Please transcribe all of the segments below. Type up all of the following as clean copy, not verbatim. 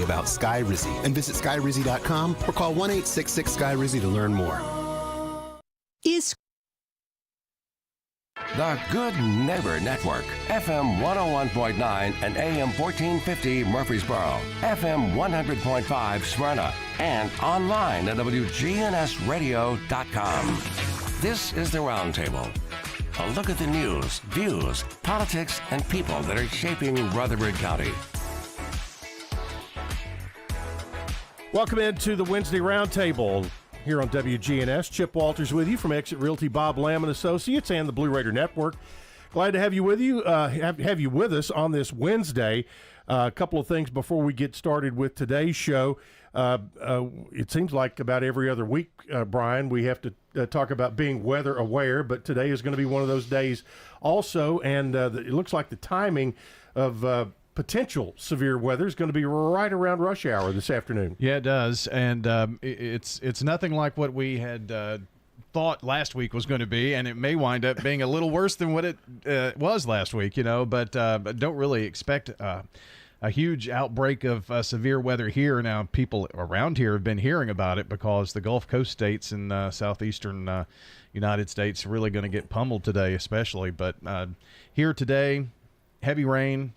about Skyrizi and visit skyrizi.com or call 1-866-SKYRIZI to learn more. The Good Neighbor Network, FM 101.9 and AM 1450 Murfreesboro, FM 100.5 Smyrna, and online at WGNSradio.com. This is the Roundtable. A look at the news, views, politics, and people that are shaping Rutherford County. Welcome into the Wednesday Roundtable here on WGNS. Chip Walters with you from Exit Realty, Bob Lamb and Associates, and the Blue Raider Network. Glad to have you with you. Have you with us on this Wednesday. A couple of things before we get started with today's show. It seems like about every other week, Brian, we have to talk about being weather aware, but today is going to be one of those days also, and it looks like the timing of potential severe weather is going to be right around rush hour this afternoon. Yeah, it does, and it's nothing like what we had thought last week was going to be, and it may wind up being a little worse than what it was last week, but don't really expect a huge outbreak of severe weather here. Now, people around here have been hearing about it because the Gulf Coast states in southeastern United States are really going to get pummeled today, especially. But here today, heavy rain,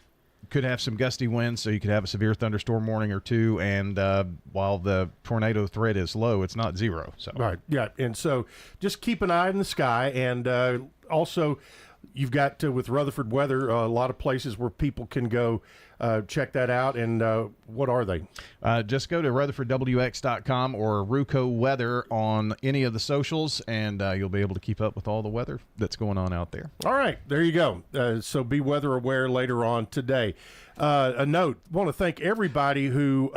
could have some gusty winds, so you could have a severe thunderstorm warning or two. And while the tornado threat is low, it's not zero. So right, yeah, and so just keep an eye in the sky, and also you've got with Rutherford weather a lot of places where people can go check that out. And what are they? Just go to RutherfordWX.com or Ruco Weather on any of the socials, and you'll be able to keep up with all the weather that's going on out there. All right, there you go. So be weather aware later on today. A note, want to thank everybody who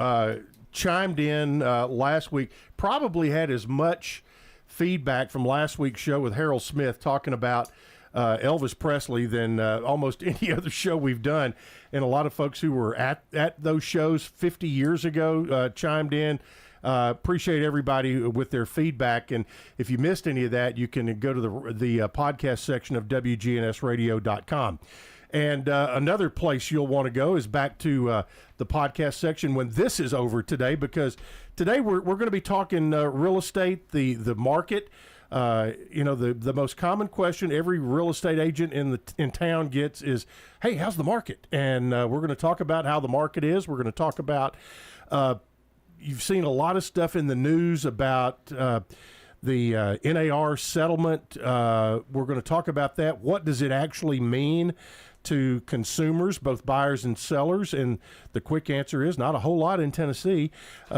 chimed in last week. Probably had as much feedback from last week's show with Harold Smith talking about Elvis Presley than almost any other show we've done. And a lot of folks who were at those shows 50 years ago chimed in. Appreciate everybody with their feedback. And if you missed any of that, you can go to the podcast section of WGNSradio.com. And another place you'll want to go is back to the podcast section when this is over today, because today we're going to be talking real estate, the market. The most common question every real estate agent in town gets is, hey, how's the market? And we're going to talk about how the market is. We're going to talk about, you've seen a lot of stuff in the news about the NAR settlement. We're going to talk about that. What does it actually mean to consumers, both buyers and sellers? And the quick answer is not a whole lot in Tennessee,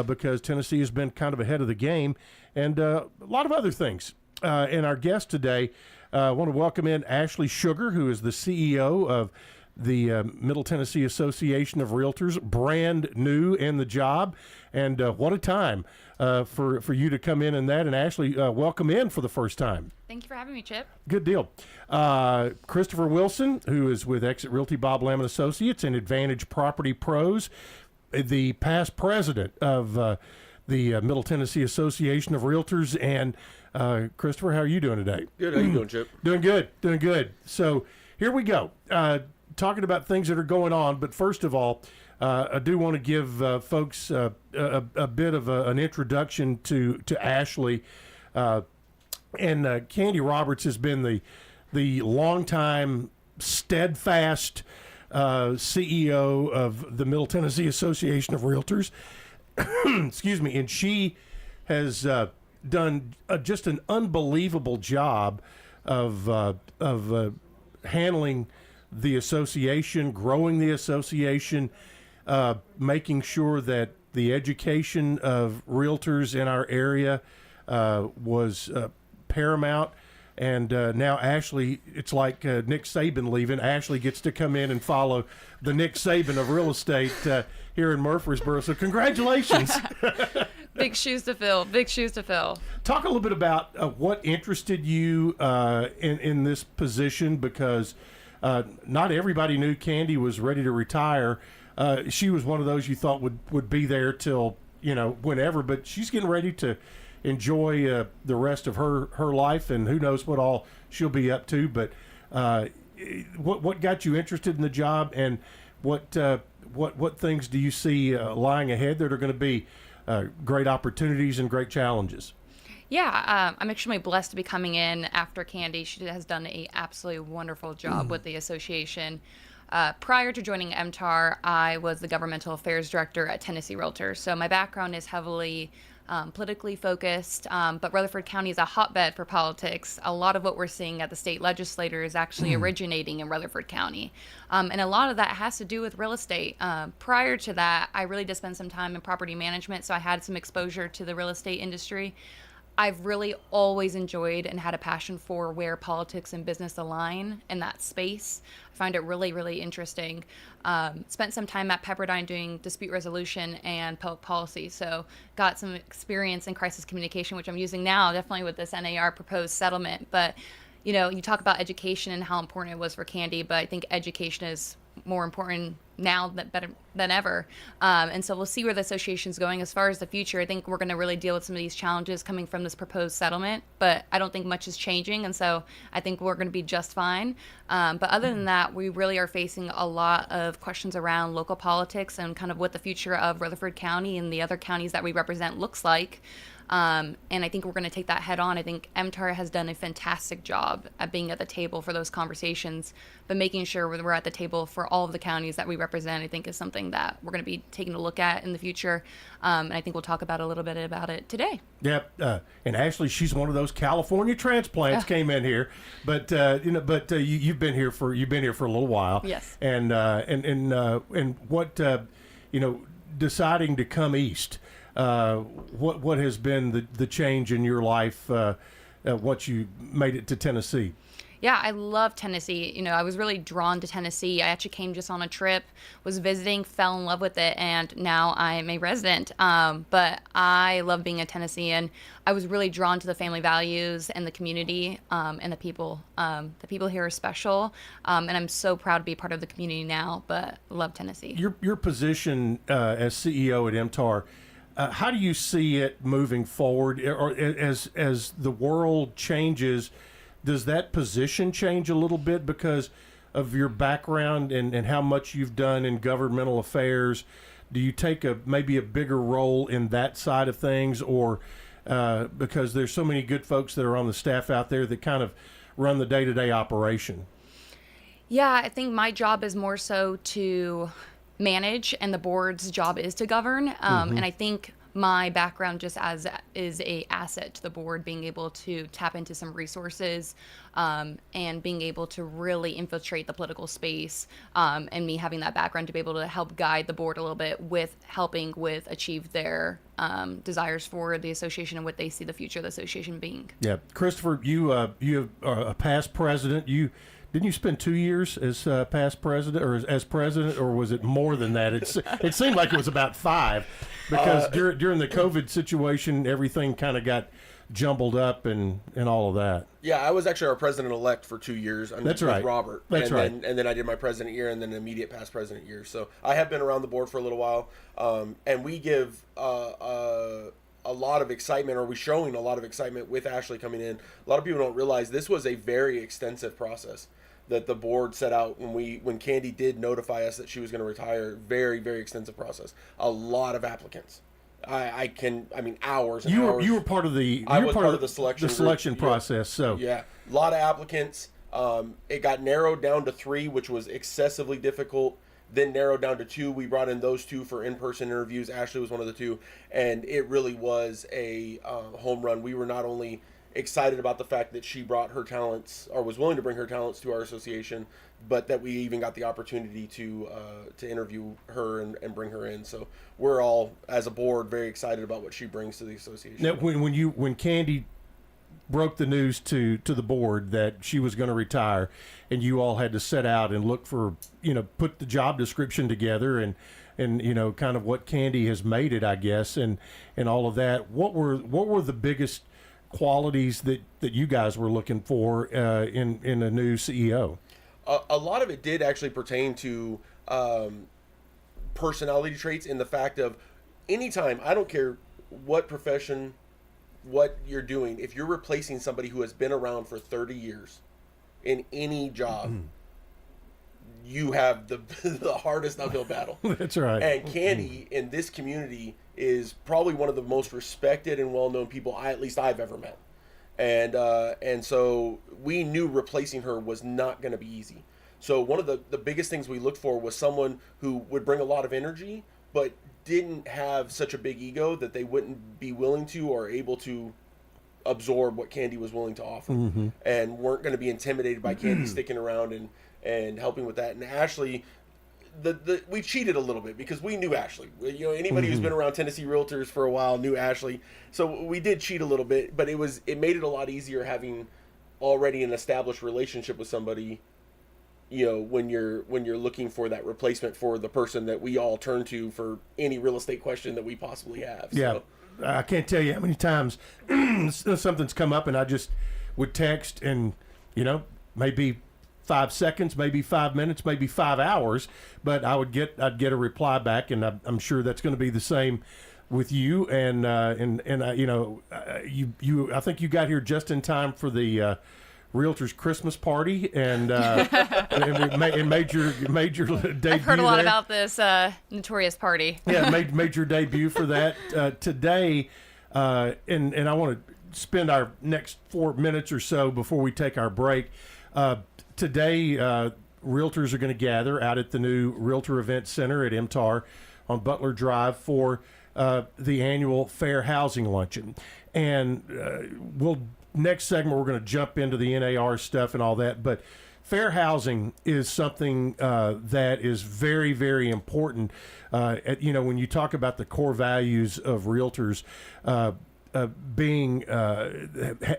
because Tennessee has been kind of ahead of the game, and a lot of other things. And our guest today, I want to welcome in Ashley Sugar, who is the CEO of the Middle Tennessee Association of Realtors, brand new in the job. And what a time for you to come in that. And Ashley, welcome in for the first time. Thank you for having me, Chip. Good deal. Christopher Wilson, who is with Exit Realty, Bob Lamb and Associates, and Advantage Property Pros, the past president of the Middle Tennessee Association of Realtors. And Christopher, how are you doing today? Good. How you doing, Chip? Doing good. So here we go. Talking about things that are going on. But first of all, I do want to give folks a bit of an introduction to Ashley. And Candy Roberts has been the longtime steadfast CEO of the Middle Tennessee Association of Realtors. Excuse me. And she has done just an unbelievable job of handling the association, growing the association, making sure that the education of realtors in our area was paramount. And now Ashley, it's like Nick Saban leaving. Ashley gets to come in and follow the Nick Saban of real estate here in Murfreesboro. So congratulations. Big shoes to fill. Talk a little bit about what interested you in this position, because not everybody knew Candy was ready to retire. She was one of those you thought would be there till, whenever, but she's getting ready to enjoy the rest of her life, and who knows what all she'll be up to. But what got you interested in the job, and what what things do you see lying ahead that are going to be great opportunities and great challenges? Yeah, I'm extremely blessed to be coming in after Candy. She has done a absolutely wonderful job with the association. Prior to joining MTAR, I was the governmental affairs director at Tennessee Realtors. So my background is heavily politically focused, but Rutherford County is a hotbed for politics. A lot of what we're seeing at the state legislature is actually originating in Rutherford County. And a lot of that has to do with real estate. Prior to that, I really did spend some time in property management, so I had some exposure to the real estate industry. I've really always enjoyed and had a passion for where politics and business align in that space. I find it really, really interesting. Spent some time at Pepperdine doing dispute resolution and public policy, so got some experience in crisis communication, which I'm using now, definitely with this NAR proposed settlement. But, you know, you talk about education and how important it was for Candy, but I think education is more important now better than ever. And so we'll see where the association's going. As far as the future, I think we're going to really deal with some of these challenges coming from this proposed settlement, but I don't think much is changing. And so I think we're going to be just fine. But other than that, we really are facing a lot of questions around local politics and kind of what the future of Rutherford County and the other counties that we represent looks like. And I think we're going to take that head on. I think MTAR has done a fantastic job at being at the table for those conversations, but making sure we're at the table for all of the counties that we represent, I think is something that we're going to be taking a look at in the future. And I think we'll talk about a little bit about it today. Yep. And Ashley, she's one of those California transplants came in here, but you've been here for a little while. Yes. And what deciding to come east. What has been the change in your life once you made it to Tennessee? Yeah, I love Tennessee. You know, I was really drawn to Tennessee. I actually came just on a trip, was visiting, fell in love with it, and now I'm a resident. But I love being a Tennessean. I was really drawn to the family values and the community and the people. The people here are special, and I'm so proud to be part of the community now, but love Tennessee. Your position as CEO at MTAR, how do you see it moving forward, or as the world changes? Does that position change a little bit because of your background and how much you've done in governmental affairs? Do you take maybe a bigger role in that side of things, or because there's so many good folks that are on the staff out there that kind of run the day-to-day operation? Yeah, I think my job is more so to manage, and the board's job is to govern. And I think my background just is a asset to the board, being able to tap into some resources and being able to really infiltrate the political space, and me having that background to be able to help guide the board a little bit with helping with achieve their desires for the association and what they see the future of the association being. Yeah, Christopher, you are a past president. Didn't you spend 2 years as past president, or as president, or was it more than that? It seemed like it was about 5, because during the COVID situation, everything kind of got jumbled up and all of that. Yeah, I was actually our president-elect for 2 years. That's right. With Robert. That's right. And then I did my president year, and then an immediate past president year. So I have been around the board for a little while, and we give a lot of excitement, or we're showing a lot of excitement with Ashley coming in. A lot of people don't realize this was a very extensive process that the board set out when Candy did notify us that she was going to retire. Very, very extensive process. A lot of applicants. Hours and hours. You were part of the. I was part of the selection process. So yeah, a lot of applicants. It got narrowed down to 3, which was excessively difficult. Then narrowed down to 2. We brought in those 2 for in-person interviews. Ashley was one of the 2, and it really was a home run. We were not only excited about the fact that she brought her talents, or was willing to bring her talents to our association, but that we even got the opportunity to interview her and bring her in. So we're all, as a board, very excited about what she brings to the association. Now, when Candy broke the news to the board that she was going to retire, and you all had to set out and look for, put the job description together and kind of what Candy has made it, I guess, and all of that, what were the biggest qualities that you guys were looking for in a new CEO? A lot of it did actually pertain to personality traits, in the fact of anytime, I don't care what profession, what you're doing, if you're replacing somebody who has been around for 30 years in any job, you have the the hardest uphill battle. That's right. And Candy in this community is probably one of the most respected and well-known people at least I've ever met. And so we knew replacing her was not going to be easy. So one of the biggest things we looked for was someone who would bring a lot of energy, but didn't have such a big ego that they wouldn't be willing to or able to absorb what Candy was willing to offer, and weren't going to be intimidated by Candy sticking around and helping with that. And Ashley, we cheated a little bit because we knew Ashley. You know, anybody who's been around Tennessee Realtors for a while knew Ashley. So we did cheat a little bit, but it made it a lot easier having already an established relationship with somebody. You know, when you're looking for that replacement for the person that we all turn to for any real estate question that we possibly have. Yeah. So. I can't tell you how many times something's come up and I just would text and, you know, maybe 5 seconds, maybe 5 minutes, maybe 5 hours, but I'd get a reply back, and I'm sure that's going to be the same with you. And you know, I think you got here just in time for the Realtors Christmas party, and made your debut. I've heard a lot there. about this notorious party. Yeah, made your debut for that today, and I want to spend our next 4 minutes or so before we take our break. Today, realtors are going to gather out at the new Realtor Event Center at MTAR on Butler Drive for the annual Fair Housing Luncheon, and next segment we're going to jump into the NAR stuff and all that, but fair housing is something that is very, very important. You know, when you talk about the core values of realtors, being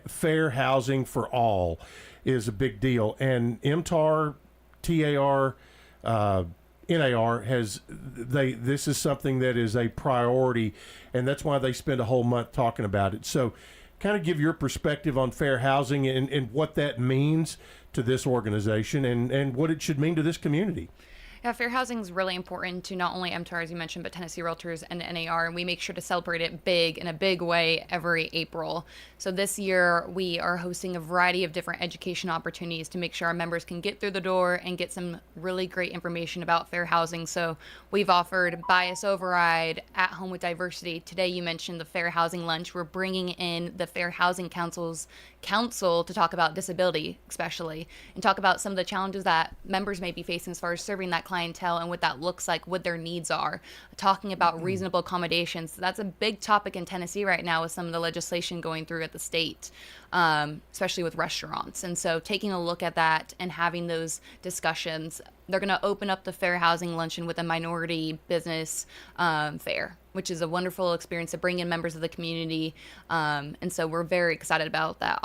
fair housing for all is a big deal. And MTAR, TAR, NAR this is something that is a priority, and that's why they spend a whole month talking about it. So kind of give your perspective on fair housing and what that means to this organization and what it should mean to this community. Yeah, fair housing is really important to not only MTAR, as you mentioned, but Tennessee Realtors and NAR, and we make sure to celebrate it big in a big way every April. So this year, we are hosting a variety of different education opportunities to make sure our members can get through the door and get some really great information about fair housing. So we've offered bias override, at home with diversity. Today, you mentioned the Fair Housing Lunch. We're bringing in the Fair Housing Council to talk about disability, especially, and talk about some of the challenges that members may be facing as far as serving that clientele and what that looks like, what their needs are, talking about reasonable accommodations. That's a big topic in Tennessee right now with some of the legislation going through at the state, especially with restaurants. And so taking a look at that and having those discussions, they're going to open up the Fair Housing Luncheon with a minority business fair, which is a wonderful experience to bring in members of the community. And so we're very excited about that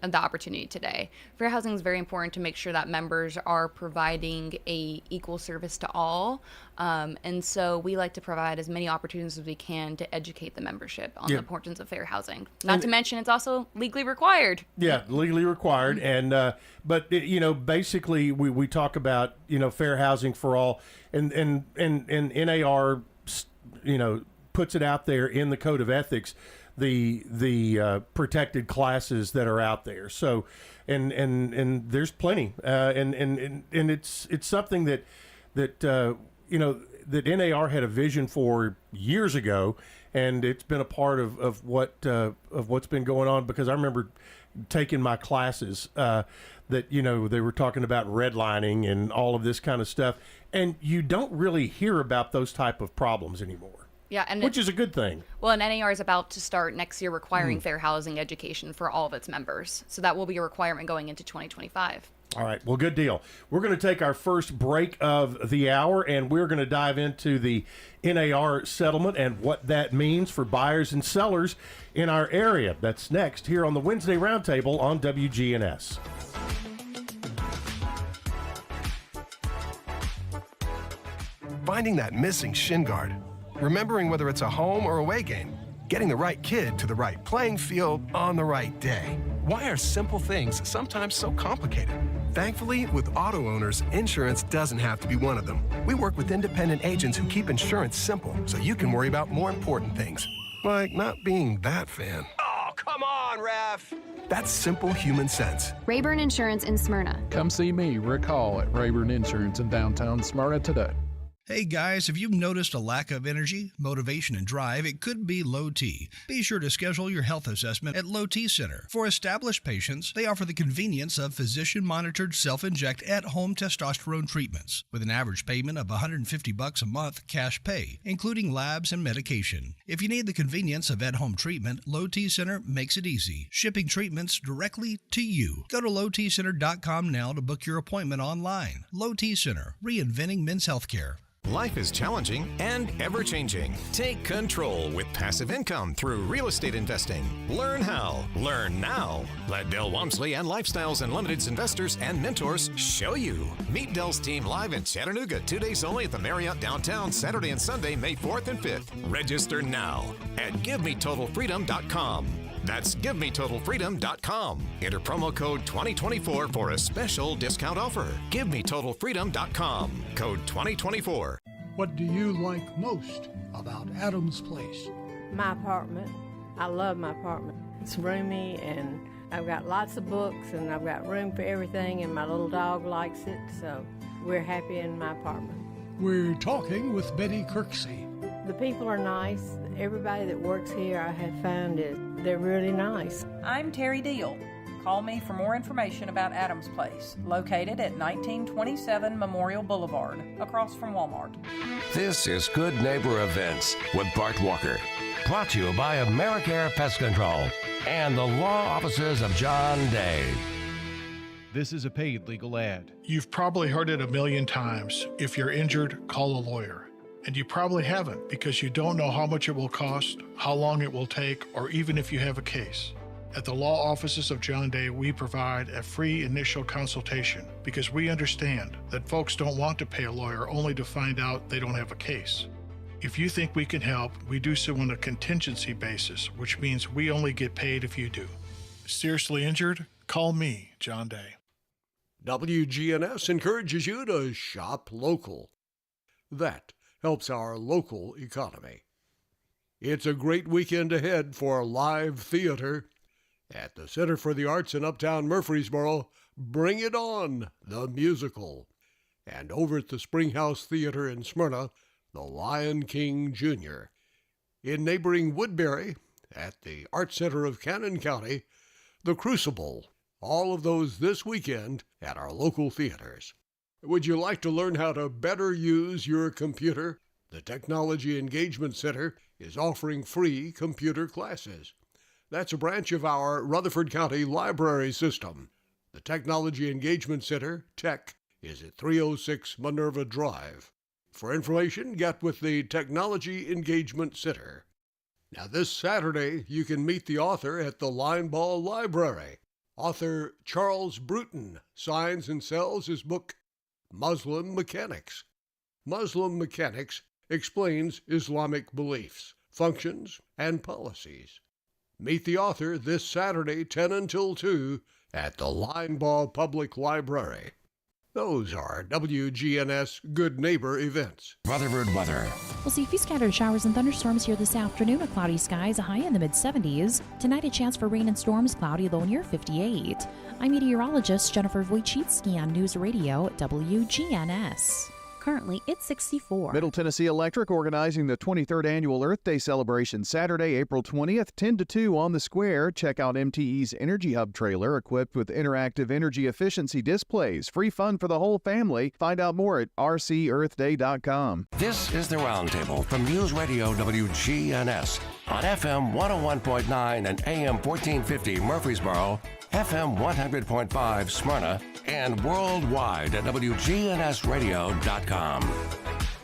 the opportunity today. Fair housing is very important to make sure that members are providing a equal service to all. And so we like to provide as many opportunities as we can to educate the membership on the importance of fair housing. Not to mention it's also legally required. Yeah, legally required. And but you know, basically we talk about, you know, fair housing for all, and NAR, you know, puts it out there in the code of ethics, the protected classes that are out there. So and there's plenty, and it's something that you know, that NAR had a vision for years ago, and it's been a part of what's been going on, because I remember taking my classes that, you know, they were talking about redlining and all of this kind of stuff, and you don't really hear about those type of problems anymore. Yeah, and which is a good thing. Well, and NAR is about to start next year requiring fair housing education for all of its members. So that will be a requirement going into 2025. All right. Well, good deal. We're going to take our first break of the hour, and we're going to dive into the NAR settlement and what that means for buyers and sellers in our area. That's next here on the Wednesday Roundtable on WGNS. Finding that missing shin guard, remembering whether it's a home or away game, getting the right kid to the right playing field on the right day. Why are simple things sometimes so complicated? Thankfully, with auto owners, insurance doesn't have to be one of them. We work with independent agents who keep insurance simple, so you can worry about more important things, like not being that fan. Oh, come on, ref! That's simple human sense. Rayburn Insurance in Smyrna. Come see me, Rick Hall, at Rayburn Insurance in downtown Smyrna today. Hey guys, if you've noticed a lack of energy, motivation, and drive, it could be low T. Be sure to schedule your health assessment at Low T Center. For established patients, they offer the convenience of physician-monitored self-inject at-home testosterone treatments with an average payment of $150 a month cash pay, including labs and medication. If you need the convenience of at-home treatment, Low T Center makes it easy, shipping treatments directly to you. Go to lowtcenter.com now to book your appointment online. Low T Center, reinventing men's healthcare. Life is challenging and ever-changing. Take control with passive income through real estate investing. Learn how. Learn now. Let Del Walmsley and Lifestyles Unlimited's investors and mentors show you. Meet Del's team live in Chattanooga 2 days only at the Marriott downtown Saturday and Sunday, May 4th and 5th. Register now at GiveMeTotalFreedom.com. That's GiveMeTotalFreedom.com. Enter promo code 2024 for a special discount offer. GiveMeTotalFreedom.com. Code 2024. What do you like most about Adams Place? My apartment. I love my apartment. It's roomy and I've got lots of books and I've got room for everything and my little dog likes it, so we're happy in my apartment. We're talking with Betty Kirksey. The people are nice. Everybody that works here I have found they're really nice. I'm Terry Deal. Call me for more information about Adams Place, located at 1927 Memorial Boulevard, across from Walmart. This is Good Neighbor Events with Bart Walker. Brought to you by AmeriCare Pest Control and the law offices of John Day. This is a paid legal ad. You've probably heard it a million times. If you're injured, call a lawyer. And you probably haven't because you don't know how much it will cost, how long it will take, or even if you have a case. At the law offices of John Day, we provide a free initial consultation because we understand that folks don't want to pay a lawyer only to find out they don't have a case. If you think we can help, we do so on a contingency basis, which means we only get paid if you do. Seriously injured? Call me, John Day. WGNS encourages you to shop local. That helps our local economy. It's a great weekend ahead for live theater. At the Center for the Arts in Uptown Murfreesboro, Bring It On, the musical. And over at the Springhouse Theater in Smyrna, The Lion King Jr. In neighboring Woodbury, at the Art Center of Cannon County, The Crucible. All of those this weekend at our local theaters. Would you like to learn how to better use your computer? The Technology Engagement Center is offering free computer classes. That's a branch of our Rutherford County Library System. The Technology Engagement Center, TECH, is at 306 Minerva Drive. For information, get with the Technology Engagement Center. Now this Saturday, you can meet the author at the Lineball Library. Author Charles Bruton signs and sells his book, Muslim Mechanics. Muslim Mechanics explains Islamic beliefs, functions, and policies. Meet the author this Saturday, 10 until 2, at the Lineball Public Library. Those are WGNS Good Neighbor events. Rutherford weather. We'll see a few scattered showers and thunderstorms here this afternoon with cloudy skies, a high in the mid-70s. Tonight, a chance for rain and storms, cloudy, low near 58. I'm meteorologist Jennifer Wojcicki on News Radio WGNS. Currently, it's 64. Middle Tennessee Electric organizing the 23rd Annual Earth Day celebration Saturday, April 20th, 10 to 2 on the square. Check out MTE's Energy Hub trailer equipped with interactive energy efficiency displays. Free fun for the whole family. Find out more at rcearthday.com. This is the Roundtable from News Radio WGNS on FM 101.9 and AM 1450 Murfreesboro, FM 100.5 Smyrna, and worldwide at WGNSradio.com.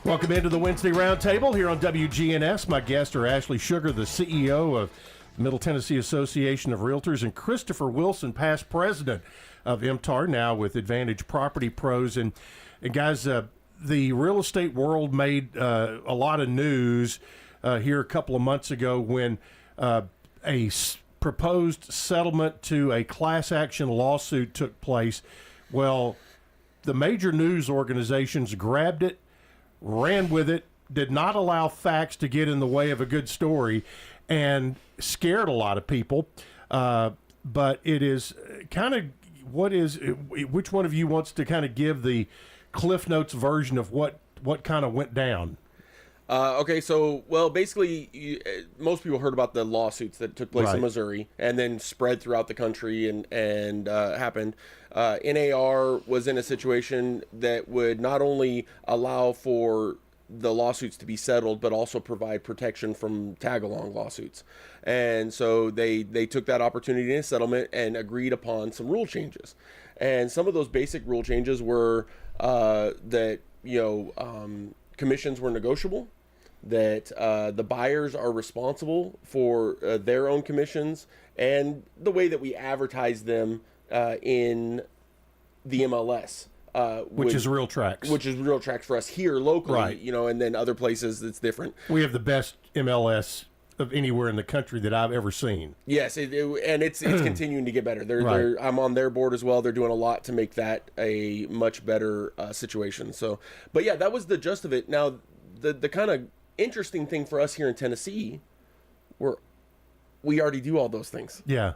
Welcome into the Wednesday Roundtable here on WGNS. My guests are Ashley Sugar, the CEO of the Middle Tennessee Association of Realtors, and Christopher Wilson, past president of MTAR, now with Advantage Property Pros. And guys, the real estate world made a lot of news here a couple of months ago when proposed settlement to a class action lawsuit took place. Well, the major news organizations grabbed it, ran with it, did not allow facts to get in the way of a good story, and scared a lot of people. but it is kind of which one of you wants to kind of give the Cliff Notes version of what kind of went down? Okay, so, well, basically, most people heard about the lawsuits that took place in Missouri and then spread throughout the country and happened. NAR was in a situation that would not only allow for the lawsuits to be settled, but also provide protection from tag-along lawsuits. And so they took that opportunity in settlement and agreed upon some rule changes. And some of those basic rule changes were that, commissions were negotiable, that the buyers are responsible for their own commissions, and the way that we advertise them in the MLS. Which is Real Tracks. Which is Real Tracks for us here locally, right. And then other places it's different. We have the best MLS of anywhere in the country that I've ever seen. Yes, and it's continuing to get better. I'm on their board as well. They're doing a lot to make that a much better situation. So, but yeah, that was the gist of it. Now, the kind of interesting thing for us here in Tennessee, we already do all those things. Yeah.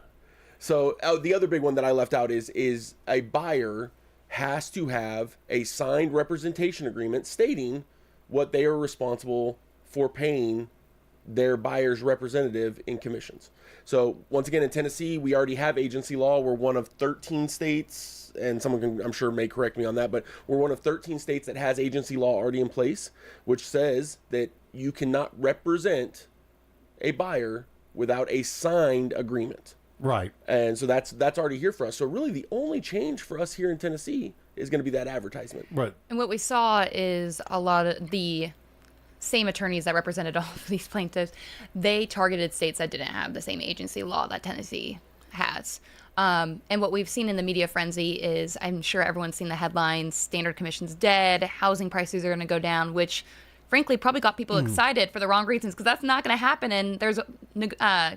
So the other big one that I left out is a buyer has to have a signed representation agreement stating what they are responsible for paying their buyer's representative in commissions. So once again, in Tennessee, we already have agency law. We're one of 13 states, and someone can, I'm sure, may correct me on that, but we're one of 13 states that has agency law already in place, which says that you cannot represent a buyer without a signed agreement. Right. And so that's already here for us. So really the only change for us here in Tennessee is going to be that advertisement. Right. And what we saw is a lot of the same attorneys that represented all of these plaintiffs, they targeted states that didn't have the same agency law that Tennessee has. And what we've seen in the media frenzy is, I'm sure everyone's seen the headlines, standard commission's dead, housing prices are going to go down, which frankly probably got people excited for the wrong reasons, because that's not going to happen. And there's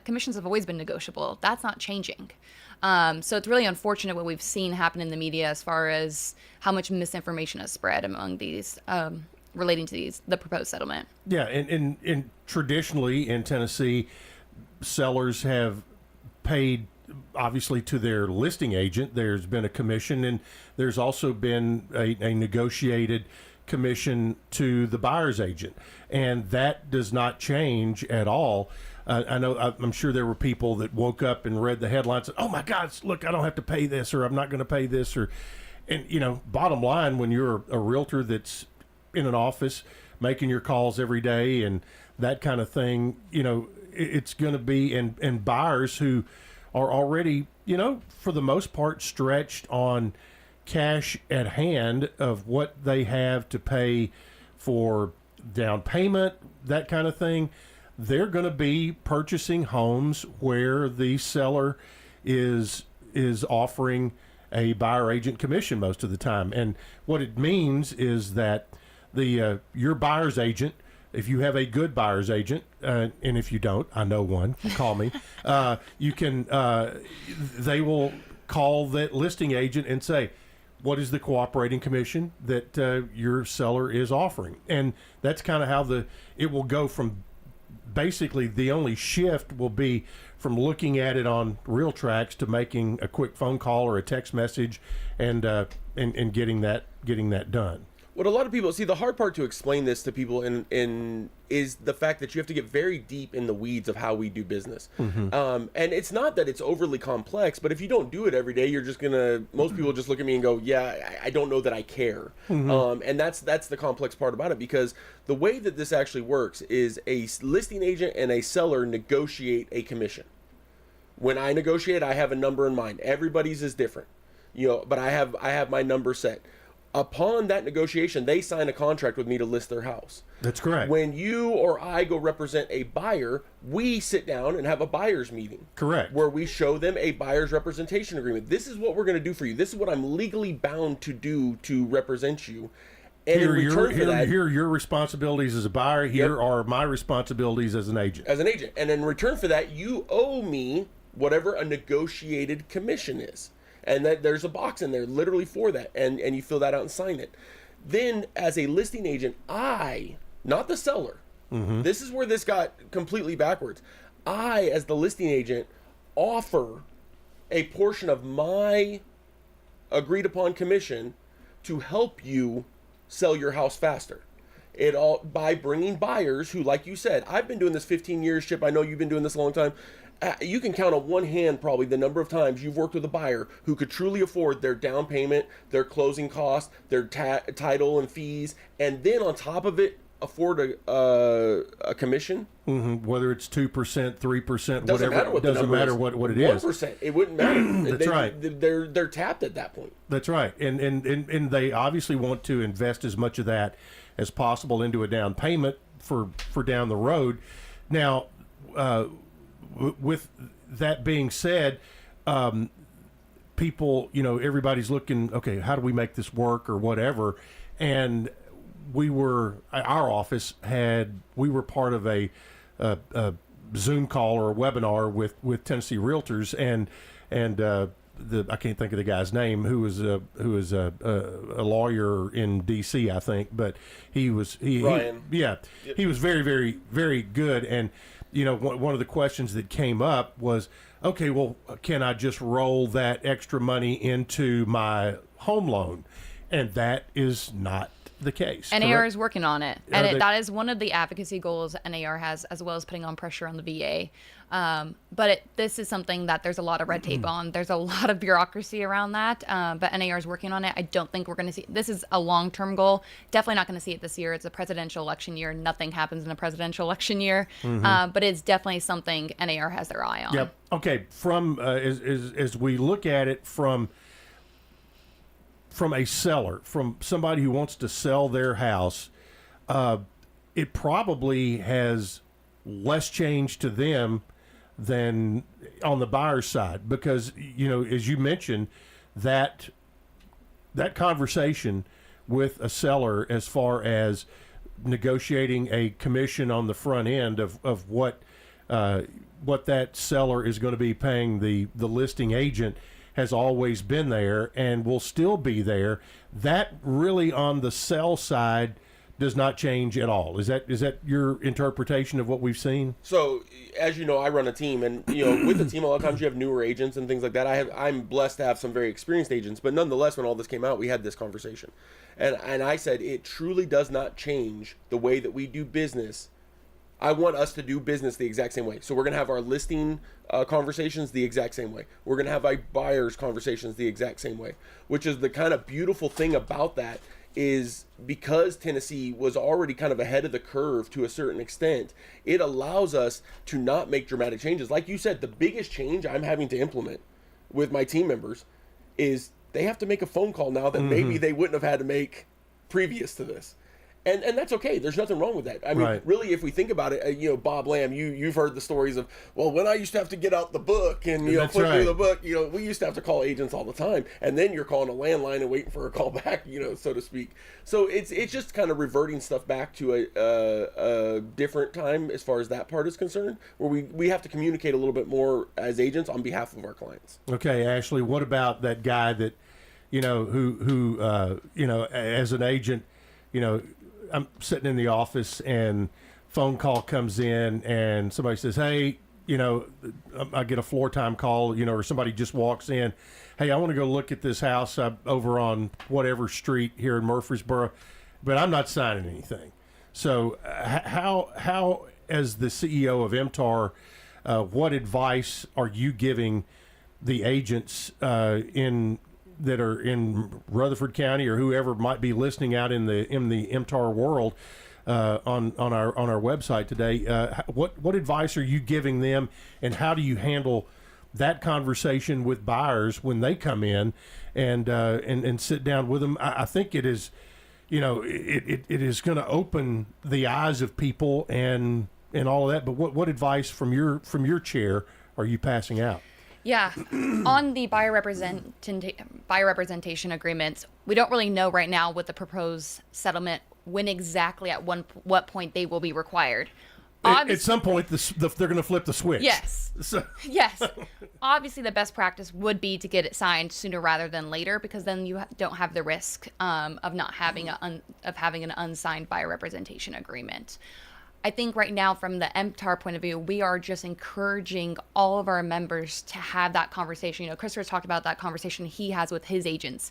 commissions have always been negotiable. That's not changing. So it's really unfortunate what we've seen happen in the media as far as how much misinformation has spread among these relating to the proposed settlement. Yeah, and traditionally in Tennessee, sellers have paid obviously to their listing agent. There's been a commission, and there's also been a negotiated commission to the buyer's agent, and that does not change at all. I'm sure there were people that woke up and read the headlines and, oh my God, look, I don't have to pay this, or I'm not going to pay this, and bottom line, when you're a realtor that's in an office making your calls every day and that kind of thing, it's going to be, and buyers who are already, for the most part, stretched on cash at hand of what they have to pay for down payment, that kind of thing, they're going to be purchasing homes where the seller is offering a buyer agent commission most of the time. And what it means is that your buyer's agent, if you have a good buyer's agent, and if you don't, I know one, call me, you can, they will call that listing agent and say, what is the cooperating commission that your seller is offering? And that's kind of how it will go from, basically the only shift will be from looking at it on Real Tracks to making a quick phone call or a text message and getting that done. What a lot of people see, the hard part to explain this to people is the fact that you have to get very deep in the weeds of how we do business. And it's not that it's overly complex, but if you don't do it every day, you're just most people just look at me and go, yeah, I don't know that I care. And that's the complex part about it, because the way that this actually works is a listing agent and a seller negotiate a commission. When I negotiate, I have a number in mind. Everybody's is different, but I have my number set. Upon that negotiation, they sign a contract with me to list their house. That's correct. When you or I go represent a buyer, we sit down and have a buyer's meeting. Correct. Where we show them a buyer's representation agreement. This is what we're going to do for you. This is what I'm legally bound to do to represent you. And here are your responsibilities as a buyer. Here are my responsibilities as an agent. And in return for that, you owe me whatever a negotiated commission is. And that there's a box in there literally for that, and you fill that out and sign it. Then, as a listing agent, not the seller, this is where this got completely backwards. I, as the listing agent, offer a portion of my agreed upon commission to help you sell your house faster. It all by bringing buyers who, like you said, I've been doing this 15 years, Chip. I know you've been doing this a long time. You can count on one hand probably the number of times you've worked with a buyer who could truly afford their down payment, their closing costs, their title and fees, and then on top of it, afford a commission. Whether it's 2%, 3%, Doesn't whatever, matter it doesn't matter what it is. 1%, it wouldn't matter. That's right. They're tapped at that point. That's right, and they obviously want to invest as much of that as possible into a down payment for down the road. Now, with that being said, people, everybody's looking, okay, how do we make this work or whatever, and we were part of a Zoom call or a webinar with Tennessee Realtors, and I can't think of the guy's name who was a lawyer in D.C. I think, but he was Ryan. He was very, very, very good. And one of the questions that came up was, okay, well, can I just roll that extra money into my home loan? And that is not the case. NAR correct? is working on it, and that is one of the advocacy goals NAR has, as well as putting on pressure on the VA. But this is something that there's a lot of red tape on. There's a lot of bureaucracy around that, but NAR is working on it. I don't think we're going to see, this is a long-term goal. Definitely not going to see it this year. It's a presidential election year. Nothing happens in a presidential election year, but it's definitely something NAR has their eye on. Yep. Okay. From as we look at it from a seller, from somebody who wants to sell their house, it probably has less change to them than on the buyer's side, because as you mentioned, that conversation with a seller as far as negotiating a commission on the front end of what that seller is going to be paying the listing agent has always been there and will still be there. That really on the sell side does not change at all. Is that your interpretation of what we've seen? So, as you know, I run a team, and with the team, a lot of times you have newer agents and things like that. I'm blessed to have some very experienced agents, but nonetheless, when all this came out, we had this conversation, and I said it truly does not change the way that we do business. I want us to do business the exact same way. So we're going to have our listing conversations the exact same way. We're going to have our buyers conversations the exact same way, which is the kind of beautiful thing about that is because Tennessee was already kind of ahead of the curve to a certain extent, it allows us to not make dramatic changes. Like you said, the biggest change I'm having to implement with my team members is they have to make a phone call now that maybe they wouldn't have had to make previous to this. And that's okay. There's nothing wrong with that. I mean, really, if we think about it, Bob Lamb, you've heard the stories of, well, when I used to have to get out the book and flip through the book, we used to have to call agents all the time, and then you're calling a landline and waiting for a call back, so to speak. So it's just kind of reverting stuff back to a different time as far as that part is concerned, where we have to communicate a little bit more as agents on behalf of our clients. Okay, Ashley, what about that guy that, who as an agent, I'm sitting in the office and phone call comes in and somebody says, hey, I get a floor time call, or somebody just walks in. Hey, I want to go look at this house over on whatever street here in Murfreesboro, but I'm not signing anything. So how as the CEO of MTAR, what advice are you giving the agents that are in Rutherford County or whoever might be listening out in the MTAR world on our website today? What advice are you giving them, and how do you handle that conversation with buyers when they come in and sit down with them? I think it is, it is going to open the eyes of people and all of that. But what advice from your chair are you passing out? Yeah, on the buyer representation agreements, we don't really know right now with the proposed settlement when exactly what point they will be required. At some point, they're going to flip the switch. Yes. Yes. Obviously, the best practice would be to get it signed sooner rather than later, because then you don't have the risk of not having having an unsigned buyer representation agreement. I think right now from the MTAR point of view, we are just encouraging all of our members to have that conversation. You know, Christopher's talked about that conversation he has with his agents.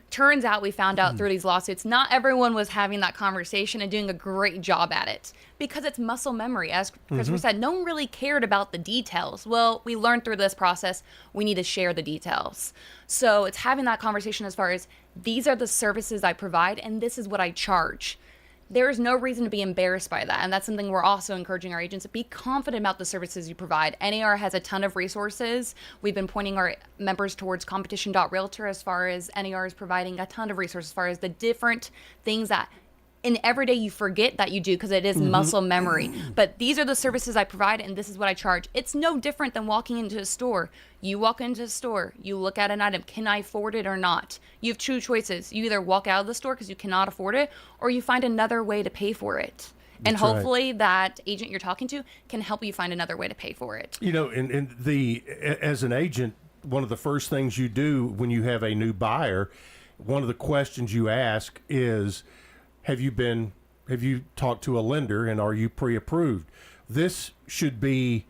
Turns out we found out through these lawsuits, not everyone was having that conversation and doing a great job at it because it's muscle memory. As Christopher said, no one really cared about the details. Well, we learned through this process, we need to share the details. So it's having that conversation as far as these are the services I provide and this is what I charge. There is no reason to be embarrassed by that. And that's something we're also encouraging our agents to be confident about the services you provide. NAR has a ton of resources. We've been pointing our members towards competition.realtor as far as NAR is providing a ton of resources as far as the different things that in every day you forget that you do because it is muscle memory. But these are the services I provide and this is what I charge. It's no different than walking into a store. You walk into a store, you look at an item, can I afford it or not? You have two choices. You either walk out of the store because you cannot afford it or you find another way to pay for it. And hopefully that agent you're talking to can help you find another way to pay for it. You know, as an agent, one of the first things you do when you have a new buyer, one of the questions you ask is, have you talked to a lender and are you pre-approved? This should be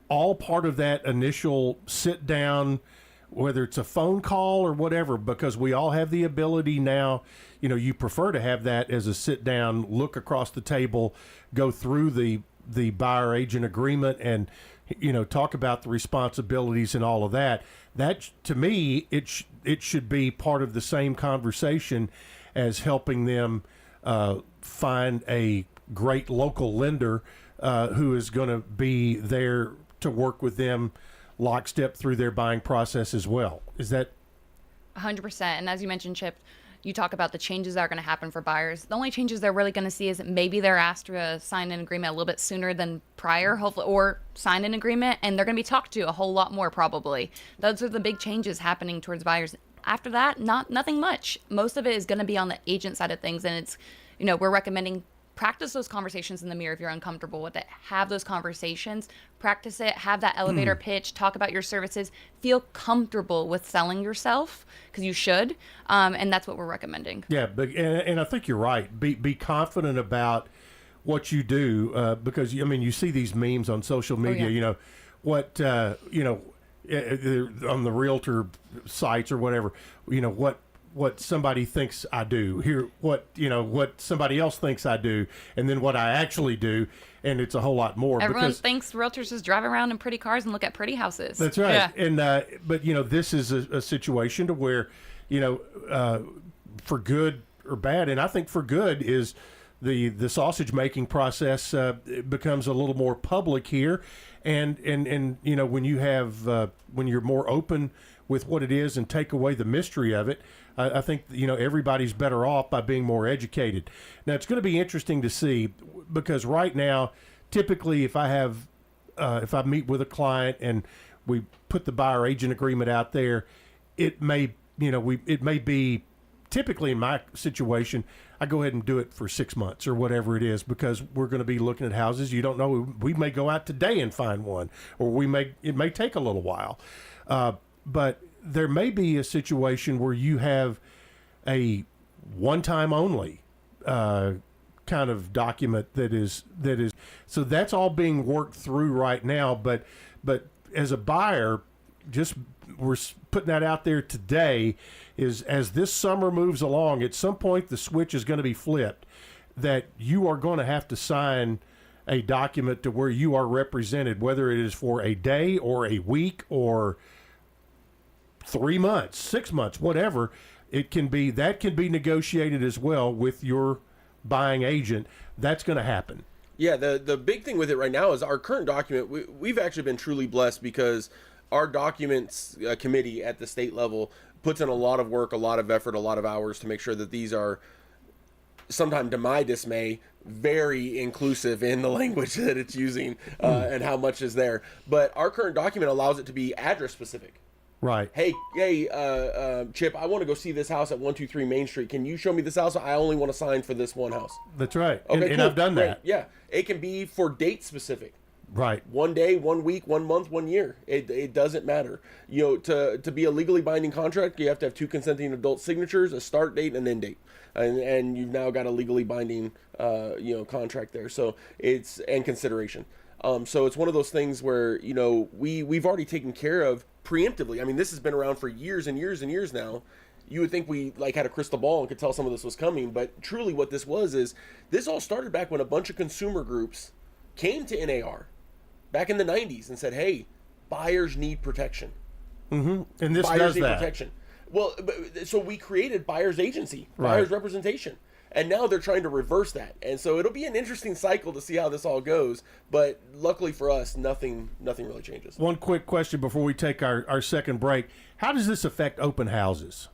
all part of that initial sit down, whether it's a phone call or whatever, because we all have the ability now. You know, you prefer to have that as a sit down, look across the table, go through the buyer agent agreement and, you know, talk about the responsibilities and all of that. That, to me, it should be part of the same conversation as helping them find a great local lender who is going to be there to work with them lockstep through their buying process as well. Is that 100%? And as you mentioned, Chip, you talk about the changes that are going to happen for buyers. The only changes they're really going to see is that maybe they're asked to sign an agreement a little bit sooner than prior, hopefully, or sign an agreement, and they're going to be talked to a whole lot more probably. Those are the big changes happening towards buyers. After that, nothing much. Most of it is going to be on the agent side of things, and it's, you know, we're recommending practice those conversations in the mirror if you're uncomfortable with it. Have those conversations, practice it, have that elevator pitch, talk about your services, feel comfortable with selling yourself because you should, and that's what we're recommending. Yeah, but and I think you're right. Be confident about what you do because I mean you see these memes on social media. You know what you know. On the realtor sites or whatever, you know, what somebody thinks I do here, what somebody else thinks I do, and then what I actually do, and it's a whole lot more. Everyone thinks realtors just drive around in pretty cars and look at pretty houses. That's right. Yeah. And but you know, this is a situation to where, you know, for good or bad, and I think for good is the sausage making process becomes a little more public here. And you know, when you have when you're more open with what it is and take away the mystery of it, I think, you know, everybody's better off by being more educated. Now, it's going to be interesting to see because right now, typically, if I meet with a client and we put the buyer agent agreement out there, it may be typically in my situation, I go ahead and do it for 6 months or whatever it is because we're going to be looking at houses. You don't know, we may go out today and find one, or it may take a little while. But there may be a situation where you have a one-time only kind of document that is so that's all being worked through right now. But as a buyer, just we're putting that out there today is as this summer moves along, at some point the switch is going to be flipped that you are going to have to sign a document to where you are represented, whether it is for a day or a week or 3 months, 6 months, whatever it can be. That can be negotiated as well with your buying agent. That's going to happen. Yeah, the big thing with it right now is our current document. We've actually been truly blessed because our documents committee at the state level puts in a lot of work, a lot of effort, a lot of hours to make sure that these are, sometimes to my dismay, very inclusive in the language that it's using and how much is there. But our current document allows it to be address specific. Right. Hey, Chip, I want to go see this house at 123 Main Street. Can you show me this house? I only want to sign for this one house. That's right. Okay, and cool. I've done that. Great. Yeah. It can be for date specific. Right. One day, 1 week, 1 month, 1 year. It doesn't matter. To be a legally binding contract, you have to have 2 consenting adult signatures, a start date, and an end date. And you've now got a legally binding, contract there. So and consideration. So it's one of those things where, we've already taken care of preemptively. I mean, this has been around for years and years and years now. You would think we had a crystal ball and could tell some of this was coming, but truly what this was is this all started back when a bunch of consumer groups came to NAR back in the 90s and said, hey, buyers need protection. Mm-hmm. And this buyers does need that. protection. Well, so we created buyers agency, buyers representation. And now they're trying to reverse that. And so it'll be an interesting cycle to see how this all goes. But luckily for us, nothing really changes. One quick question before we take our second break. How does this affect open houses?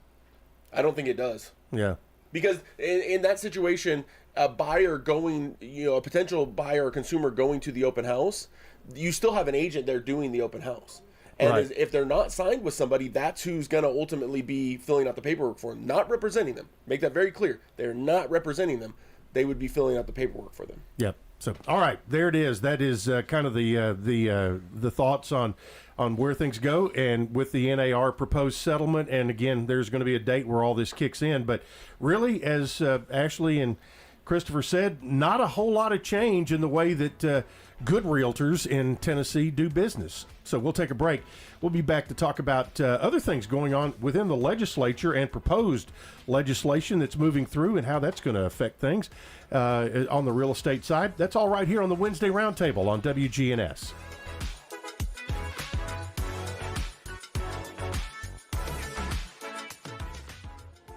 I don't think it does. Yeah. Because in that situation, a buyer going, a potential buyer or consumer going to the open house, you still have an agent there doing the open house. And if they're not signed with somebody, that's who's going to ultimately be filling out the paperwork for them, not representing them. Make that very clear. They're not representing them. They would be filling out the paperwork for them. Yep. So, all right, there it is. That is kind of the thoughts on where things go and with the NAR proposed settlement. And again, there's going to be a date where all this kicks in. But really, as Ashley and Christopher said, not a whole lot of change in the way that good realtors in Tennessee do business. So we'll take a break. We'll be back to talk about other things going on within the legislature and proposed legislation that's moving through and how that's going to affect things on the real estate side. That's all right here on the Wednesday Roundtable on WGNS.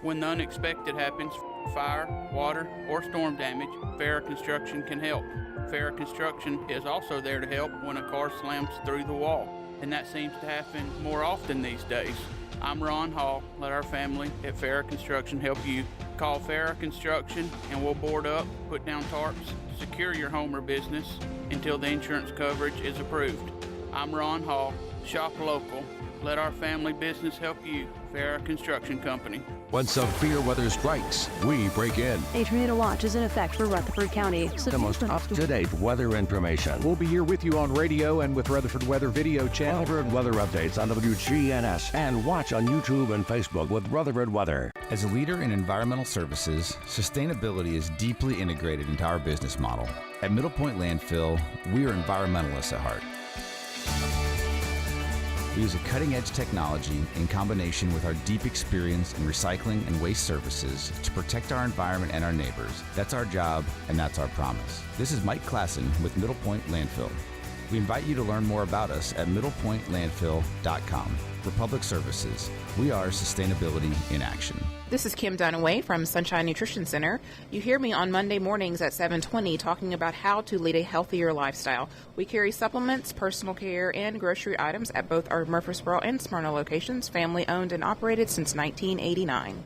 When the unexpected happens, fire, water, or storm damage, Farrah Construction can help. Farrah Construction is also there to help when a car slams through the wall, and that seems to happen more often these days. I'm Ron Hall. Let our family at Farrah Construction help you. Call Farrah Construction and we'll board up, put down tarps, secure your home or business until the insurance coverage is approved. I'm Ron Hall. Shop local. Let our family business help you. Farrah Construction Company. When severe weather strikes, we break in. A tornado watch is in effect for Rutherford County. The most up-to-date weather information. We'll be here with you on radio and with Rutherford Weather Video Channel. Rutherford Weather updates on WGNS and watch on YouTube and Facebook with Rutherford Weather. As a leader in environmental services, sustainability is deeply integrated into our business model. At Middle Point Landfill, we are environmentalists at heart. We use a cutting-edge technology in combination with our deep experience in recycling and waste services to protect our environment and our neighbors. That's our job, and that's our promise. This is Mike Klassen with Middle Point Landfill. We invite you to learn more about us at middlepointlandfill.com. For public services, we are sustainability in action. This is Kim Dunaway from Sunshine Nutrition Center. You hear me on Monday mornings at 7:20 talking about how to lead a healthier lifestyle. We carry supplements, personal care, and grocery items at both our Murfreesboro and Smyrna locations, family owned and operated since 1989.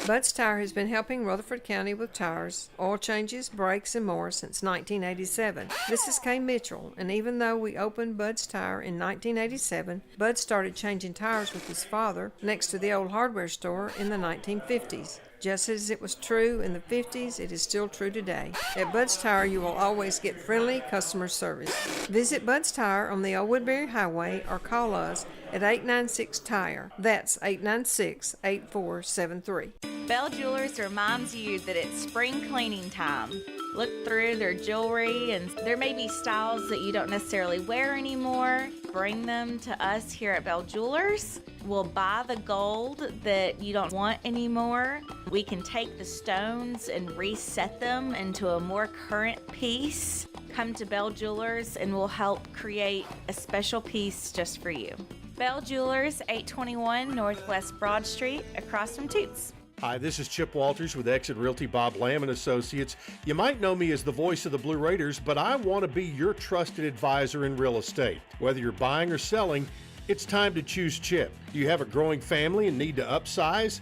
Bud's Tire has been helping Rutherford County with tires, oil changes, brakes, and more since 1987. This is Kay Mitchell, and even though we opened Bud's Tire in 1987, Bud started changing tires with his father next to the old hardware store in the 1950s. Just as it was true in the 50s, it is still true today. At Bud's Tire, you will always get friendly customer service. Visit Bud's Tire on the Old Woodbury Highway or call us at 896-TIRE. That's 896-8473. Bell Jewelers reminds you that it's spring cleaning time. Look through their jewelry, and there may be styles that you don't necessarily wear anymore. Bring them to us here at Bell Jewelers. We'll buy the gold that you don't want anymore. We can take the stones and reset them into a more current piece. Come to Bell Jewelers and we'll help create a special piece just for you. Bell Jewelers, 821 Northwest Broad Street, across from Toots. Hi, this is Chip Walters with Exit Realty Bob Lamb & Associates. You might know me as the voice of the Blue Raiders, but I want to be your trusted advisor in real estate. Whether you're buying or selling, it's time to choose Chip. Do you have a growing family and need to upsize?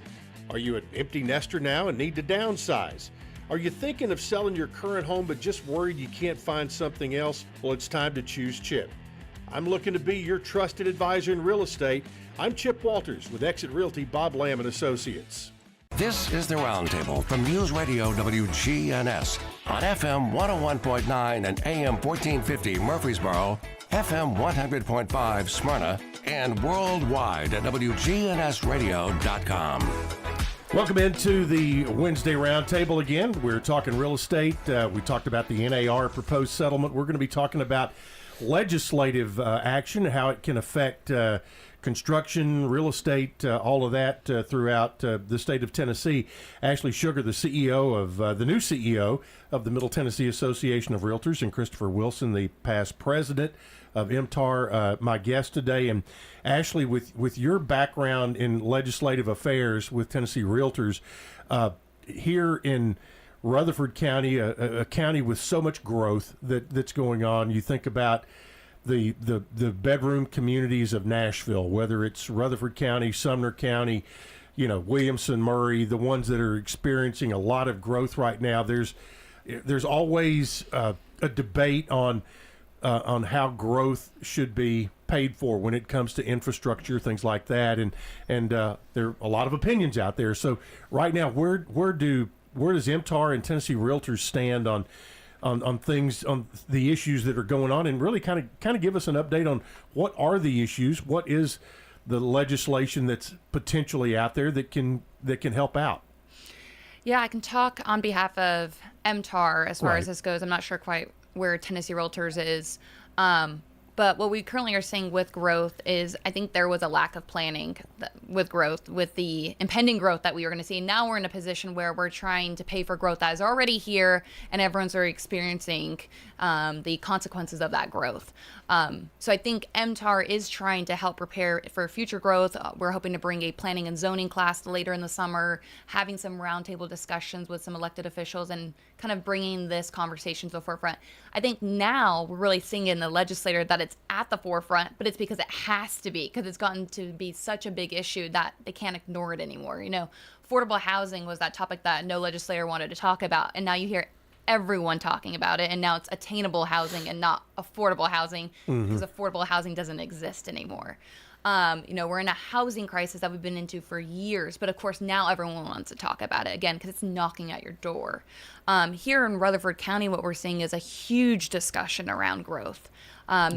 Are you an empty nester now and need to downsize? Are you thinking of selling your current home but just worried you can't find something else? Well, it's time to choose Chip. I'm looking to be your trusted advisor in real estate. I'm Chip Walters with Exit Realty Bob Lamb & Associates. This is the Roundtable from News Radio WGNS on FM 101.9 and AM 1450 Murfreesboro, FM 100.5 Smyrna, and worldwide at WGNSradio.com. Welcome into the Wednesday Roundtable again. We're talking real estate. We talked about the NAR proposed settlement. We're going to be talking about legislative action, how it can affect construction, real estate, all of that throughout the state of Tennessee. Ashley Sugar, the new CEO of the Middle Tennessee Association of Realtors, and Christopher Wilson, the past president of MTAR, my guest today. And Ashley, with your background in legislative affairs with Tennessee Realtors, here in Rutherford County, a county with so much growth that's going on, you think about the bedroom communities of Nashville, whether it's Rutherford County, Sumner County, Williamson, Murray, the ones that are experiencing a lot of growth right now. There's always a debate on how growth should be paid for when it comes to infrastructure, things like that, and there are a lot of opinions out there. So right now, where does MTAR and Tennessee Realtors stand on things, on the issues that are going on, and really kind of give us an update on what are the issues, what is the legislation that's potentially out there that can help out? Yeah, I can talk on behalf of MTAR as far Right. as this goes. I'm not sure quite where Tennessee Realtors is. But what we currently are seeing with growth is, I think there was a lack of planning with growth, with the impending growth that we were going to see. Now we're in a position where we're trying to pay for growth that is already here, and everyone's already experiencing the consequences of that growth. So I think MTAR is trying to help prepare for future growth. We're hoping to bring a planning and zoning class later in the summer, having some roundtable discussions with some elected officials, and kind of bringing this conversation to the forefront. I think now we're really seeing in the legislature that it's at the forefront, but it's because it has to be, because it's gotten to be such a big issue that they can't ignore it anymore. Affordable housing was that topic that no legislator wanted to talk about, and now you hear everyone talking about it, and now it's attainable housing and not affordable housing, because affordable housing doesn't exist anymore. We're in a housing crisis that we've been into for years, but of course now everyone wants to talk about it again because it's knocking at your door. Here in Rutherford County, what we're seeing is a huge discussion around growth.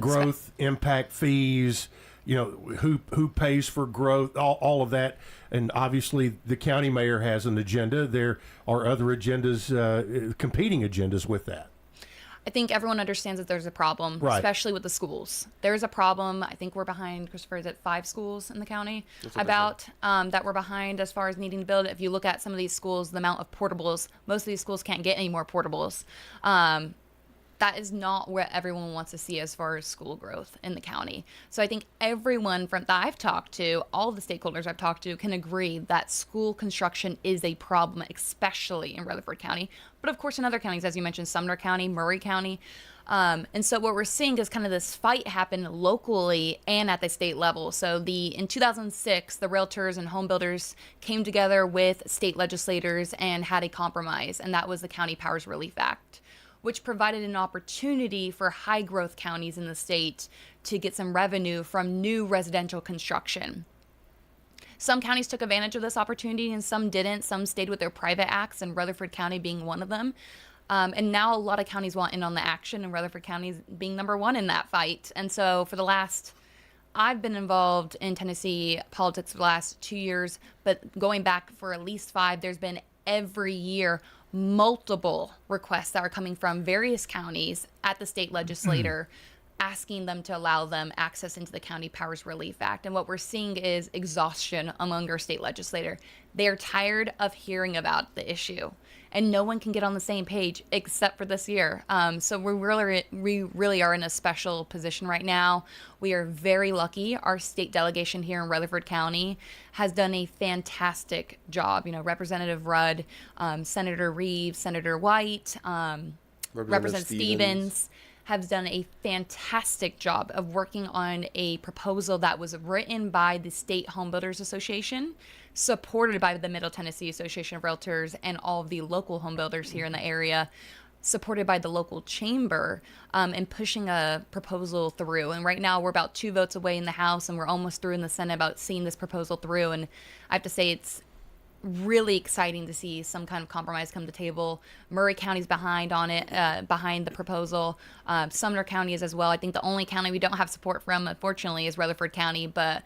Growth, impact fees, who pays for growth, all of that. And obviously the county mayor has an agenda. There are other agendas, competing agendas with that. I think everyone understands that there's a problem, Right. especially with the schools. There's a problem. I think we're behind, Christopher, is it 5 schools in the county that we're behind as far as needing to build. If you look at some of these schools, the amount of portables, most of these schools can't get any more portables. That is not what everyone wants to see as far as school growth in the county. So I think everyone that I've talked to, all the stakeholders I've talked to, can agree that school construction is a problem, especially in Rutherford County. But of course in other counties, as you mentioned, Sumner County, Murray County. And so what we're seeing is kind of this fight happen locally and at the state level. So in 2006, the realtors and home builders came together with state legislators and had a compromise, and that was the County Powers Relief Act, which provided an opportunity for high growth counties in the state to get some revenue from new residential construction. Some counties took advantage of this opportunity and some didn't. Some stayed with their private acts, and Rutherford County being one of them. And now a lot of counties want in on the action, and Rutherford County being number one in that fight. And so I've been involved in Tennessee politics for the last 2 years, but going back for at least 5, there's been every year multiple requests that are coming from various counties at the state legislature asking them to allow them access into the County Powers Relief Act. And what we're seeing is exhaustion among our state legislator. They are tired of hearing about the issue, and no one can get on the same page except for this year. So we really are in a special position right now. We are very lucky. Our state delegation here in Rutherford County has done a fantastic job. Representative Rudd, Senator Reeves, Senator White, Representative Stevens have done a fantastic job of working on a proposal that was written by the State Home Builders Association, supported by the Middle Tennessee Association of Realtors and all of the local home builders here in the area, supported by the local chamber, and pushing a proposal through. And right now we're about 2 votes away in the House, and we're almost through in the Senate about seeing this proposal through. And I have to say really exciting to see some kind of compromise come to the table. Murray County's behind on it, behind the proposal. Sumner County is as well. I think the only county we don't have support from, unfortunately, is Rutherford County, but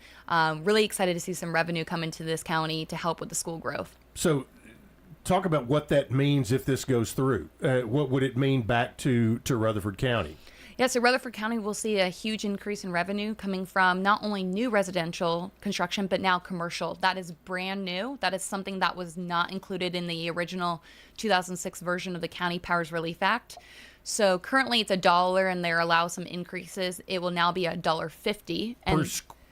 really excited to see some revenue come into this county to help with the school growth. So talk about what that means if this goes through. What would it mean back to Rutherford County? Yeah, so Rutherford County will see a huge increase in revenue coming from not only new residential construction, but now commercial. That is brand new. That is something that was not included in the original 2006 version of the County Powers Relief Act. So currently it's $1, and there allow some increases. It will now be $1.50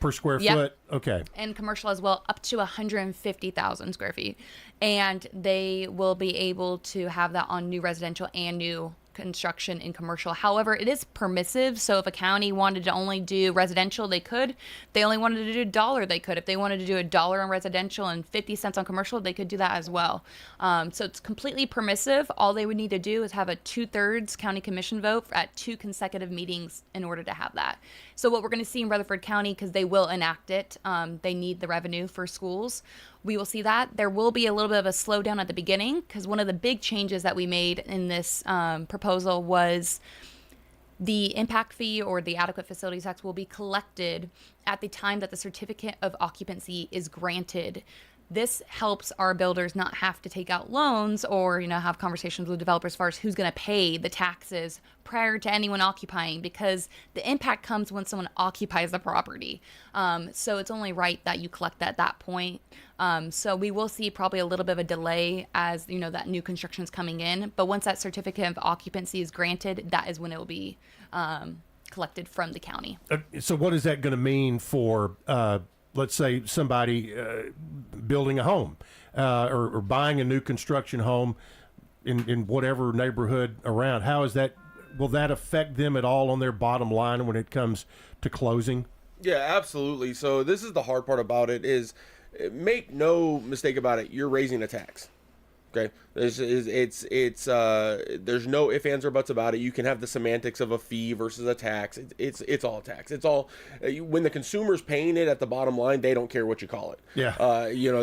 per square Yep. foot. Okay. And commercial as well, up to 150,000 square feet. And they will be able to have that on new residential and new construction in commercial. However, it is permissive. So if a county wanted to only do residential, they could. If they only wanted to do $1, they could. If they wanted to do $1 on residential and 50 cents on commercial, they could do that as well. So it's completely permissive. All they would need to do is have a 2/3 county commission vote at 2 consecutive meetings in order to have that. So what we're going to see in Rutherford County, because they will enact it, they need the revenue for schools. We will see that. There will be a little bit of a slowdown at the beginning, because one of the big changes that we made in this proposal was the impact fee or the adequate facilities tax will be collected at the time that the certificate of occupancy is granted. This helps our builders not have to take out loans or, have conversations with developers as far as who's going to pay the taxes prior to anyone occupying, because the impact comes when someone occupies the property. So it's only right that you collect at that point. So we will see probably a little bit of a delay as, that new construction is coming in. But once that certificate of occupancy is granted, that is when it will be collected from the county. So what is that going to mean for let's say somebody building a home or buying a new construction home in whatever neighborhood around? How is that? Will that affect them at all on their bottom line when it comes to closing? Yeah, absolutely. So this is the hard part about it is, make no mistake about it, you're raising a tax. Okay, there's no ifs, ands, or buts about it. You can have the semantics of a fee versus a tax. It's all a tax. It's all when the consumer's paying it at the bottom line, they don't care what you call it. Yeah.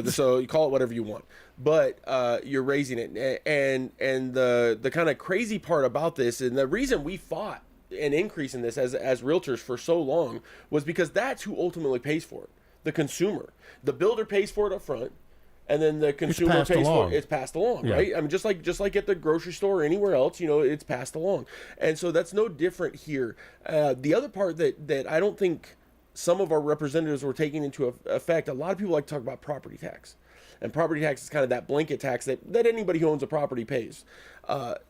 So you call it whatever you want, but you're raising it, and the kind of crazy part about this, and the reason we fought an increase in this as realtors for so long, was because that's who ultimately pays for it. The consumer, the builder pays for it up front. And then the consumer pays for it. It's passed along, Yeah. right? I mean, just like at the grocery store or anywhere else, it's passed along. And so that's no different here. The other part that I don't think some of our representatives were taking into effect, a lot of people like to talk about property tax. And property tax is kind of that blanket tax that anybody who owns a property pays.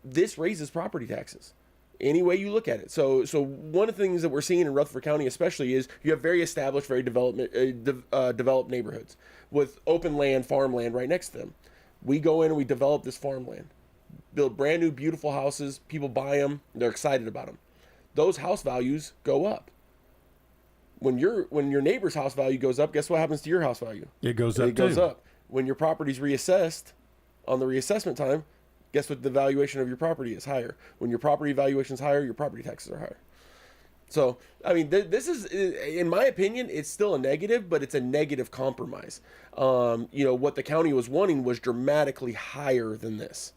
This raises property taxes. Any way you look at it. So one of the things that we're seeing in Rutherford County especially is you have very established, very developed neighborhoods with open land, farmland right next to them. We go in and we develop this farmland, build brand new, beautiful houses. People buy them. They're excited about them. Those house values go up. When your neighbor's house value goes up, guess what happens to your house value? It goes up. It goes up. When your property's reassessed on the reassessment time, guess what the valuation of your property is? Higher. When your property valuation is higher, your property taxes are higher. So, I mean, this is, in my opinion, it's still a negative, but it's a negative compromise. What the county was wanting was dramatically higher than this.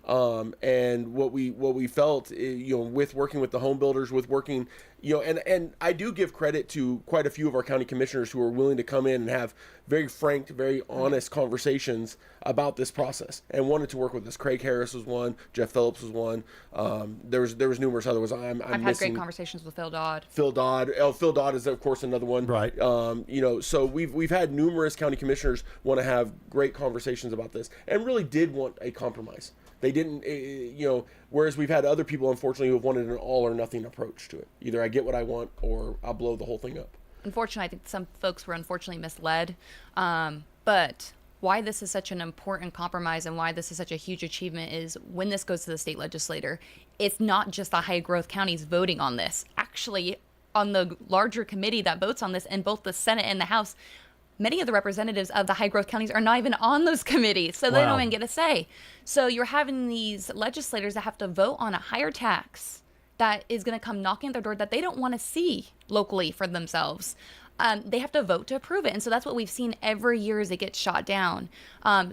And what we felt, with working with the home builders, with working, and I do give credit to quite a few of our county commissioners who are willing to come in and have very frank, very honest conversations about this process and wanted to work with us. Craig Harris was one, Jeff Phillips was one. There was numerous other ones. I've had great conversations with Phil Dodd. Phil Dodd is of course another one. Right. So we've had numerous county commissioners want to have great conversations about this and really did want a compromise. They didn't, whereas we've had other people, unfortunately, who have wanted an all or nothing approach to it. Either I get what I want or I'll blow the whole thing up. Unfortunately, I think some folks were unfortunately misled. But why this is such an important compromise and why this is such a huge achievement is when this goes to the state legislature, it's not just the high growth counties voting on this. Actually, on the larger committee that votes on this in both the Senate and the House, many of the representatives of the high growth counties are not even on those committees, so they don't even get a say. So you're having these legislators that have to vote on a higher tax that is going to come knocking at their door that they don't want to see locally for themselves. they have to vote to approve it. And so that's what we've seen every year as it gets shot down.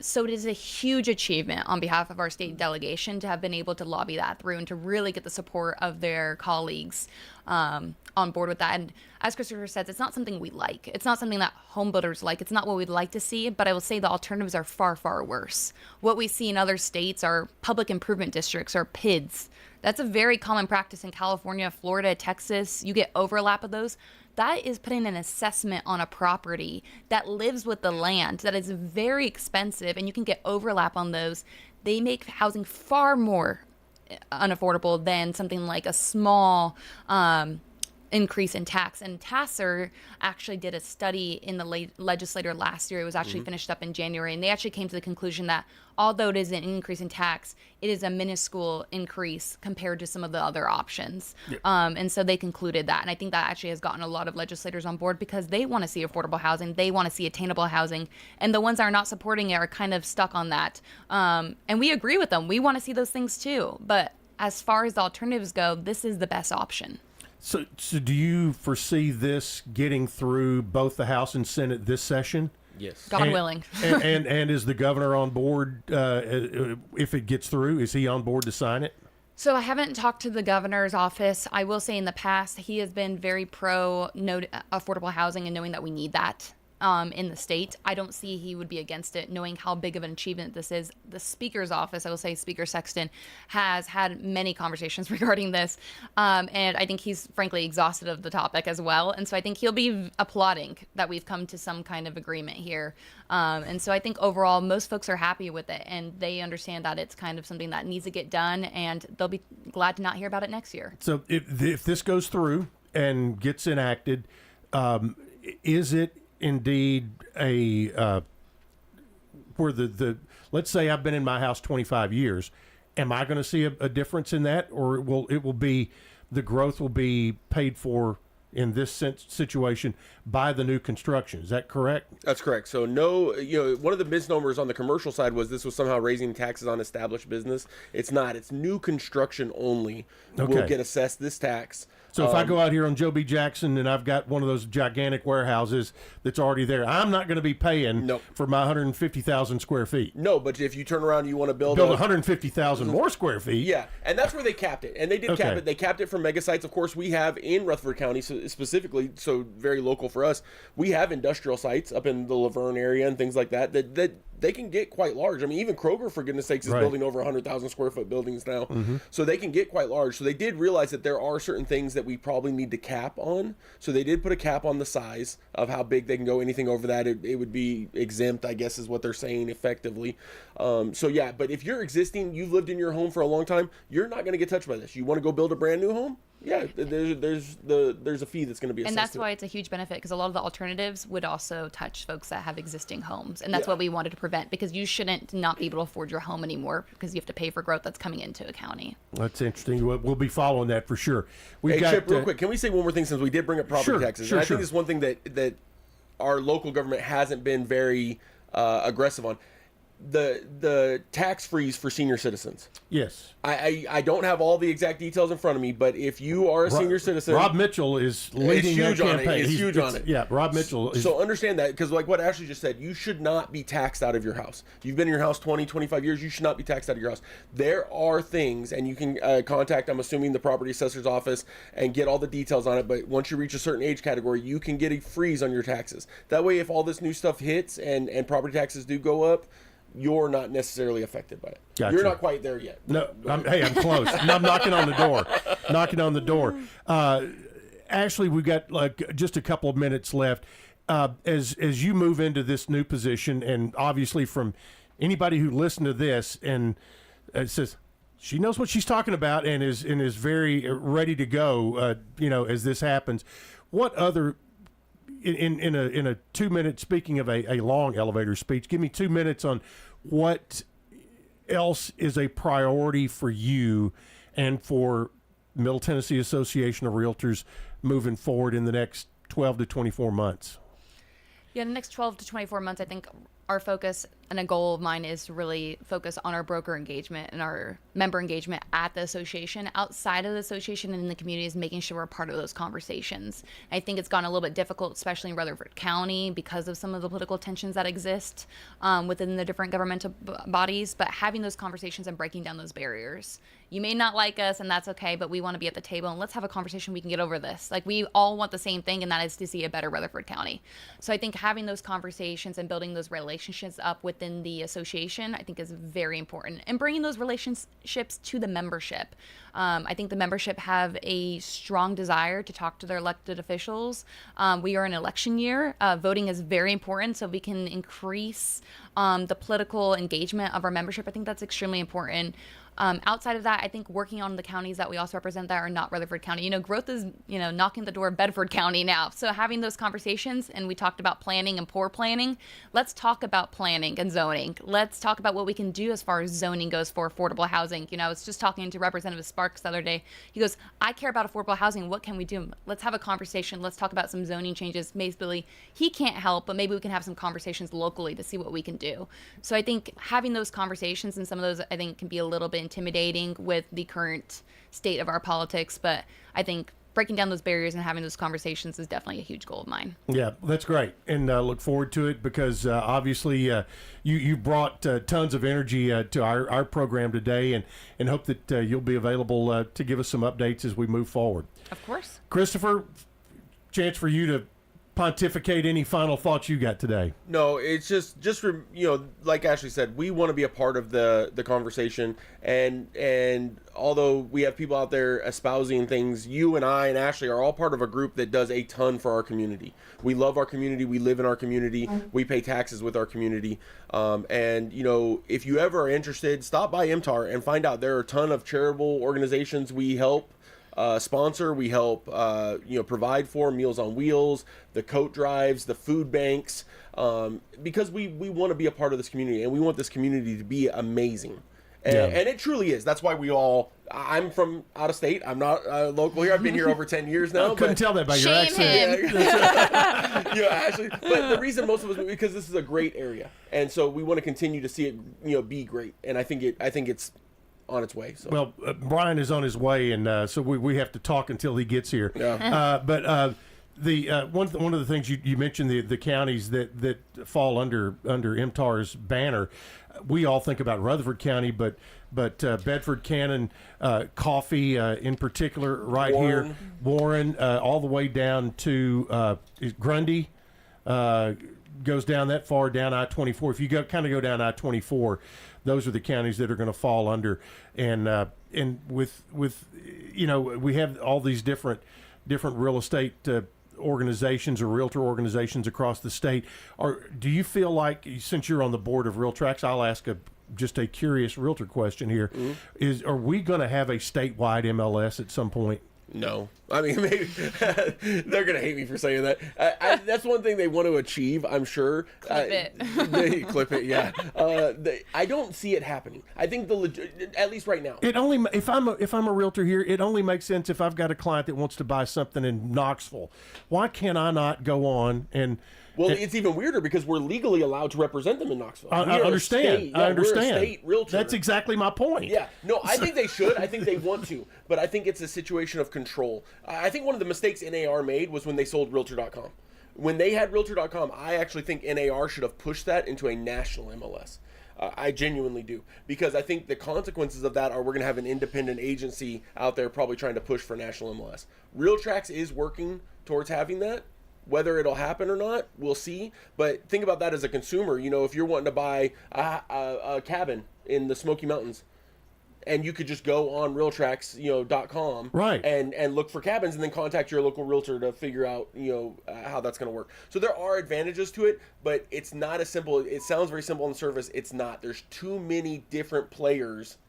So it is a huge achievement on behalf of our state delegation to have been able to lobby that through and to really get the support of their colleagues on board with that. And as Christopher says, it's not something we like. It's not something that home builders like. It's not what we'd like to see, but I will say the alternatives are far, far worse. What we see in other states are public improvement districts or PIDs. That's a very common practice in California, Florida, Texas. You get overlap of those. That is putting an assessment on a property that lives with the land that is very expensive, and you can get overlap on those. They make housing far more unaffordable than something like a small increase in tax. And Tasser actually did a study in the legislature last year. It was actually finished up in January, and they actually came to the conclusion that although it is an increase in tax, it is a minuscule increase compared to some of the other options. And so they concluded that. And I think that actually has gotten a lot of legislators on board because they want to see affordable housing. They want to see attainable housing. And the ones that are not supporting it are kind of stuck on that. And we agree with them. We want to see those things too. But as far as the alternatives go, this is the best option. So do you foresee this getting through both the House and Senate this session? Yes. God willing. and is the governor on board if it gets through? Is he on board to sign it? So I haven't talked to the governor's office. I will say in the past, he has been very pro affordable housing and knowing that we need that in the state. I don't see he would be against it, knowing how big of an achievement this is. The Speaker's office, I will say Speaker Sexton, has had many conversations regarding this. And I think he's frankly exhausted of the topic as well. And so I think he'll be applauding that we've come to some kind of agreement here. And so I think overall, most folks are happy with it. And they understand that it's kind of something that needs to get done. And they'll be glad to not hear about it next year. So if this goes through and gets enacted, is it indeed a where the let's say I've been in my house 25 years, am I going to see a difference in that, or will be the growth will be paid for in this situation by the new construction? Is that correct? That's correct. So no, one of the misnomers on the commercial side was this was somehow raising taxes on established business. It's not. It's new construction only will get assessed this tax. So if I go out here on Joe B. Jackson and I've got one of those gigantic warehouses that's already there, I'm not going to be paying for my 150,000 square feet. No, but if you turn around and you want to build 150,000 more square feet. Yeah, and that's where they capped it. And they did cap it. They capped it for mega sites. Of course, we have in Rutherford County, specifically, so very local for us, we have industrial sites up in the Laverne area and things like that they can get quite large. I mean, even Kroger, for goodness sakes, is building over 100,000 square foot buildings now. So they can get quite large. So they did realize that there are certain things that we probably need to cap on. So they did put a cap on the size of how big they can go. Anything over that, it would be exempt, I guess is what they're saying effectively. So yeah, but if you're existing, you've lived in your home for a long time, you're not going to get touched by this. You want to go build a brand new home? Yeah, there's a fee that's going to be assessed. And that's why it's a huge benefit, because a lot of the alternatives would also touch folks that have existing homes. And that's what we wanted to prevent, because you shouldn't not be able to afford your home anymore because you have to pay for growth that's coming into a county. That's interesting. We'll be following that for sure. Chip, real quick, can we say one more thing since we did bring up property taxes? I think it's one thing that our local government hasn't been very aggressive on. The tax freeze for senior citizens. Yes. I don't have all the exact details in front of me, but if you are a senior citizen, Rob Mitchell is leading that campaign. He's huge on it. Yeah, Rob Mitchell. So understand that, because like what Ashley just said, you should not be taxed out of your house. If you've been in your house 20, 25 years, you should not be taxed out of your house. There are things, and you can contact, I'm assuming, the property assessor's office and get all the details on it, but once you reach a certain age category, you can get a freeze on your taxes. That way, if all this new stuff hits and property taxes do go up, you're not necessarily affected by it. Gotcha. You're not quite there yet. No, I'm close. I'm knocking on the door. Ashley, we've got just a couple of minutes left. As you move into this new position, and obviously from anybody who listened to this and says she knows what she's talking about and is very ready to go, as this happens, what other in a 2 minute, speaking of a long elevator speech, give me 2 minutes on what else is a priority for you and for Middle Tennessee Association of Realtors moving forward in the next 12 to 24 months. Yeah, the next 12 to 24 months, I think our focus and a goal of mine is to really focus on our broker engagement and our member engagement at the association. Outside of the association and in the community is making sure we're part of those conversations. I think it's gotten a little bit difficult, especially in Rutherford County, because of some of the political tensions that exist within the different governmental bodies, but having those conversations and breaking down those barriers. You may not like us, and that's okay, but we want to be at the table, and let's have a conversation. We can get over this. Like, we all want the same thing, and that is to see a better Rutherford County. So I think having those conversations and building those relationships up within the association, I think is very important. And bringing those relationships to the membership. I think the membership have a strong desire to talk to their elected officials. We are in election year. Voting is very important, so we can increase the political engagement of our membership. I think that's extremely important. Outside of that, I think working on the counties that we also represent that are not Rutherford County. Growth is, knocking the door of Bedford County now. So having those conversations, and we talked about planning and poor planning, let's talk about planning and zoning. Let's talk about what we can do as far as zoning goes for affordable housing. I was just talking to Representative Sparks the other day. He goes, I care about affordable housing. What can we do? Let's have a conversation. Let's talk about some zoning changes. Basically, he can't help, but maybe we can have some conversations locally to see what we can do. So I think having those conversations, and some of those I think can be a little bit intimidating with the current state of our politics, but I think breaking down those barriers and having those conversations is definitely a huge goal of mine. Yeah, that's great, and look forward to it, because obviously you brought tons of energy to our program today, and hope that you'll be available to give us some updates as we move forward. Of course. Christopher, chance for you to pontificate any final thoughts you got today. No, it's just like Ashley said, we want to be a part of the conversation, and although we have people out there espousing things, you and I and Ashley are all part of a group that does a ton for our community. We love our community, we live in our community, we pay taxes with our community, and if you ever are interested, stop by MTAR and find out. There are a ton of charitable organizations we help sponsor. We help provide for Meals on Wheels, the coat drives, the food banks, because we want to be a part of this community, and we want this community to be amazing. And it truly is. That's why I'm from out of state. I'm not local here. I've been here over 10 years now. I couldn't tell that by your accent. Actually, but the reason most of us, because this is a great area, and so we want to continue to see it be great. And I think it's on its way. So. Well, Brian is on his way, and so we have to talk until he gets here. Yeah. But one of the things you mentioned, the counties that fall under MTAR's banner, we all think about Rutherford County, but Bedford, Cannon, Coffee in particular, right Warren. here, Warren, all the way down to Grundy. Goes down that far, down I-24. If you go down I-24, those are the counties that are going to fall under. And with we have all these different real estate organizations or realtor organizations across the state. Do you feel like, since you're on the board of RealTrax, I'll ask just a curious realtor question here: are we going to have a statewide MLS at some point? No. I mean, maybe they're going to hate me for saying that. That's one thing they want to achieve, I'm sure. Clip it. Clip it, yeah. I don't see it happening. I think at least right now. It only, if I'm a realtor here, it only makes sense if I've got a client that wants to buy something in Knoxville. Why can't I not go on and... Well, it's even weirder because we're legally allowed to represent them in Knoxville. I understand. I understand. We're a state realtor. That's exactly my point. Yeah. No, I think they should. I think they want to. But I think it's a situation of control. I think one of the mistakes NAR made was when they sold Realtor.com. When they had Realtor.com, I actually think NAR should have pushed that into a national MLS. I genuinely do. Because I think the consequences of that are we're going to have an independent agency out there probably trying to push for national MLS. RealTrax is working towards having that. Whether it'll happen or not, we'll see. But think about that as a consumer. If you're wanting to buy a cabin in the Smoky Mountains, and you could just go on RealTrax.com, right, and look for cabins, and then contact your local realtor to figure out how that's going to work. So there are advantages to it, but it's not as simple. It sounds very simple on the surface. It's not. There's too many different players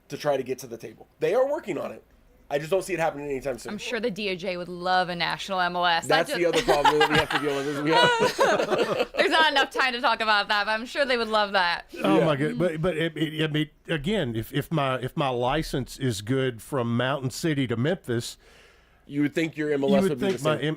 to try to get to the table. They are working on it. I just don't see it happening anytime soon. I'm sure the DOJ would love a national MLS. That's the other problem that we have to deal with. There's not enough time to talk about that, but I'm sure they would love that. Oh my God! But I mean, again, if my license is good from Mountain City to Memphis, you would think your MLS would be the same.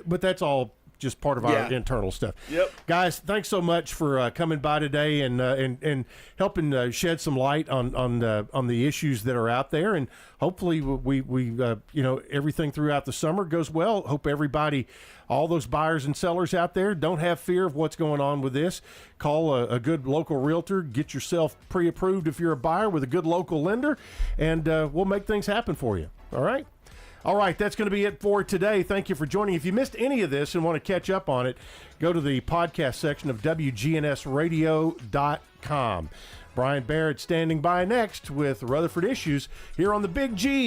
But that's all just part of our internal stuff. Yep. Guys, thanks so much for coming by today and helping shed some light on the issues that are out there. And hopefully we everything throughout the summer goes well. Hope everybody, all those buyers and sellers out there, don't have fear of what's going on with this. Call a good local realtor. Get yourself pre-approved if you're a buyer with a good local lender, and we'll make things happen for you. All right? All right, that's going to be it for today. Thank you for joining. If you missed any of this and want to catch up on it, go to the podcast section of WGNSradio.com. Brian Barrett standing by next with Rutherford Issues here on the Big G.